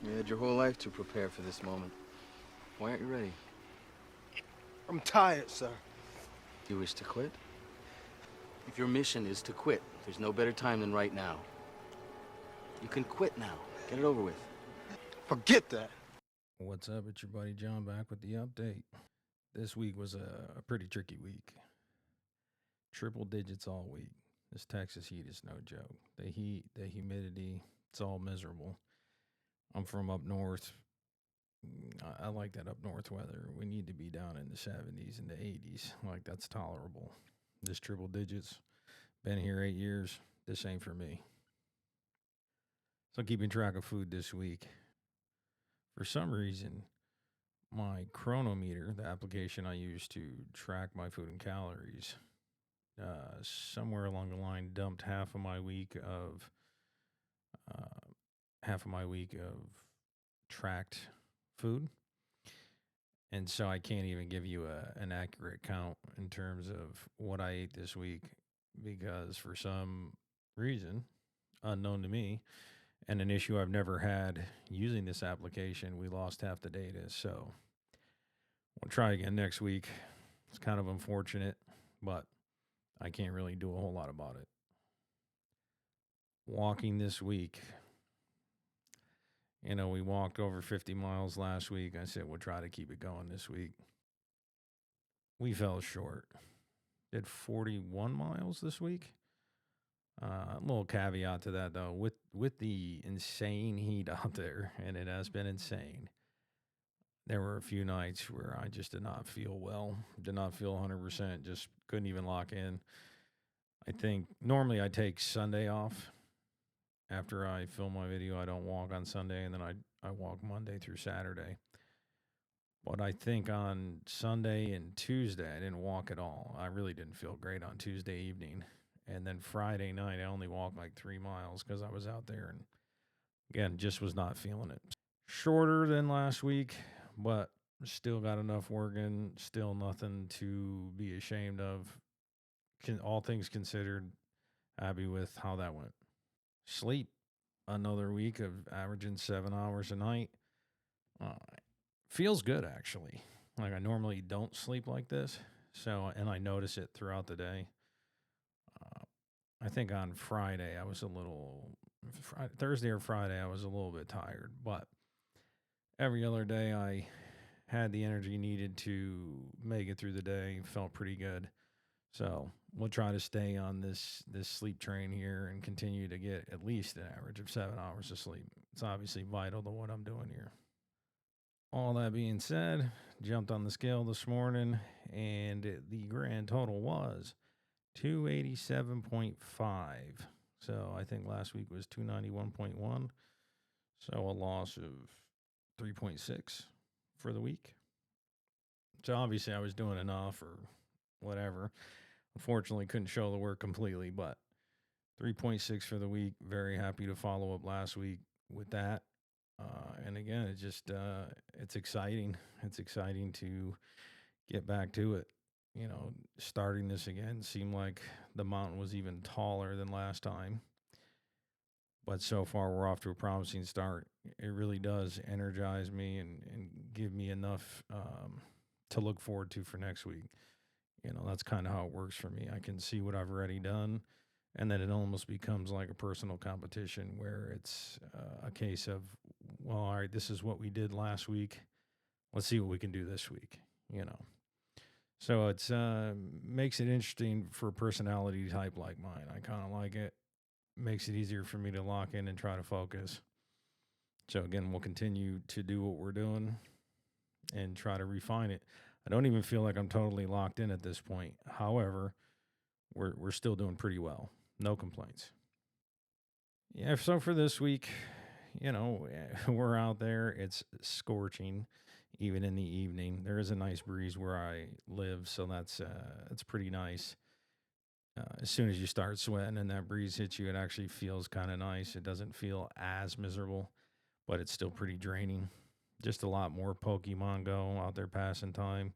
You had your whole life to prepare for this moment. Why aren't you ready? I'm tired, sir. Do you wish to quit? If your mission is to quit, there's no better time than right now. You can quit now. Get it over with. Forget that. What's up? It's your buddy John back with the update. This week was a pretty tricky week. Triple digits all week. This Texas heat is no joke. The heat, the humidity, it's all miserable. I'm from up north. I like that up north weather. We need to be down in the 70s and the 80s. Like, that's tolerable. This triple digits, been here 8 years. This ain't for me. So, keeping track of food this week. For some reason, my chronometer, the application I use to track my food and calories, somewhere along the line dumped uh, half of my week of tracked food, and so I can't even give you an accurate count in terms of what I ate this week because for some reason unknown to me and an issue I've never had using this application, we lost half the data. So we'll try again next week. It's kind of unfortunate, but I can't really do a whole lot about it. Walking this week, we walked over 50 miles last week. I said we'll try to keep it going this week. We fell short. Did 41 miles this week. A little caveat to that though, with the insane heat out there, and it has been insane. There were a few nights where I just did not feel well, did not feel 100%, just couldn't even lock in. I think normally I take Sunday off. After I film my video, I don't walk on Sunday, and then I walk Monday through Saturday. But I think on Sunday and Tuesday, I didn't walk at all. I really didn't feel great on Tuesday evening. And then Friday night, I only walked like 3 miles because I was out there and, again, just was not feeling it. Shorter than last week, but still got enough working. Still nothing to be ashamed of. All things considered, happy with how that went. Sleep, another week of averaging 7 hours a night. Uh, Feels good, actually. Like, I normally don't sleep like this. So, and I notice it throughout the day. Uh, I think on Friday, I was a little, Thursday or Friday, I was a little bit tired. But every other day, I had the energy needed to make it through the day. Felt pretty good. So we'll try to stay on this sleep train here and continue to get at least an average of 7 hours of sleep. It's obviously vital to what I'm doing here. All that being said, jumped on the scale this morning, and the grand total was 287.5. So I think last week was 291.1. So a loss of 3.6 for the week. So obviously I was doing enough or whatever. Unfortunately, couldn't show the work completely, but 3.6 for the week. Very happy to follow up last week with that. And again, it's exciting. It's exciting to get back to it. Starting this again seemed like the mountain was even taller than last time. But so far, we're off to a promising start. It really does energize me and give me enough to look forward to for next week. That's kind of how it works for me. I can see what I've already done, and then it almost becomes like a personal competition where it's a case of, well, all right, this is what we did last week. Let's see what we can do this week. So it's makes it interesting for a personality type like mine. I kind of like it. Makes it easier for me to lock in and try to focus. So again, we'll continue to do what we're doing and try to refine it. I don't even feel like I'm totally locked in at this point. However, we're still doing pretty well. No complaints. Yeah, so for this week, we're out there. It's scorching, even in the evening. There is a nice breeze where I live, so that's it's pretty nice. As soon as you start sweating and that breeze hits you, it actually feels kind of nice. It doesn't feel as miserable, but it's still pretty draining. Just a lot more Pokemon Go out there passing time.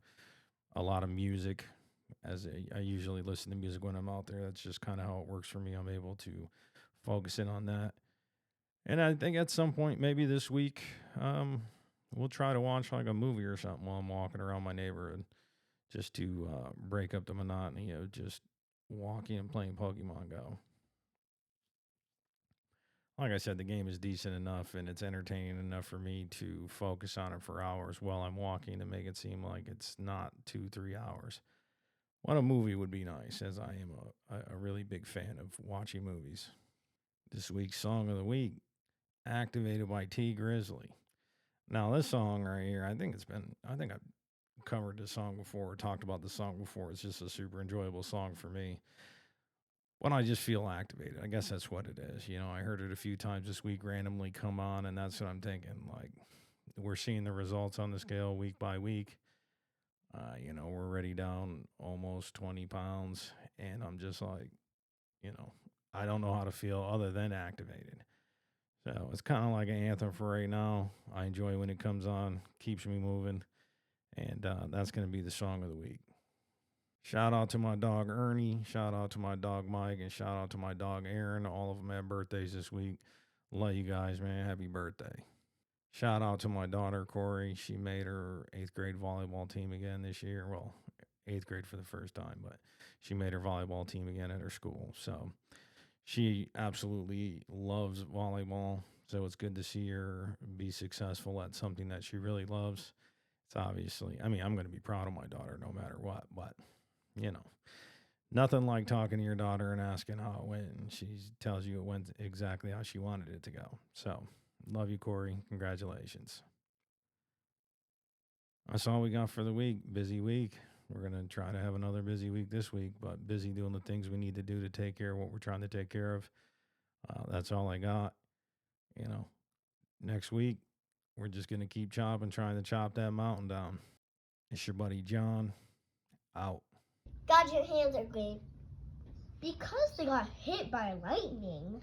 A lot of music, as I usually listen to music when I'm out there. That's just kind of how it works for me. I'm able to focus in on that. And I think at some point, maybe this week, we'll try to watch like a movie or something while I'm walking around my neighborhood, just to break up the monotony of just walking and playing Pokemon Go. Like I said, the game is decent enough and it's entertaining enough for me to focus on it for hours while I'm walking to make it seem like it's not 2, 3 hours. What a movie would be nice, as I am a really big fan of watching movies. This week's song of the week, Activated by T Grizzly. Now, this song right here, I think I've covered this song before, or talked about the song before. It's just a super enjoyable song for me. When I just feel activated, I guess that's what it is. You know, I heard it a few times this week randomly come on, and that's what I'm thinking. Like, we're seeing the results on the scale week by week. We're already down almost 20 pounds, and I'm just like, you know, I don't know how to feel other than activated. So it's kind of like an anthem for right now. I enjoy when it comes on, keeps me moving, and that's going to be the song of the week. Shout out to my dog Ernie, shout out to my dog Mike, and shout out to my dog Aaron. All of them had birthdays this week. Love you guys, man. Happy birthday. Shout out to my daughter Corey. She made her 8th grade volleyball team again this year. Well, 8th grade for the first time, but she made her volleyball team again at her school. So she absolutely loves volleyball. So it's good to see her be successful at something that she really loves. It's obviously, I mean, I'm going to be proud of my daughter no matter what, but you know, nothing like talking to your daughter and asking how it went, and she tells you it went exactly how she wanted it to go. So, love you, Corey. Congratulations. That's all we got for the week. Busy week. We're going to try to have another busy week this week, but busy doing the things we need to do to take care of what we're trying to take care of. That's all I got. You know, next week, we're just going to keep chopping, trying to chop that mountain down. It's your buddy John. Out. God, your hands are green. Because they got hit by lightning,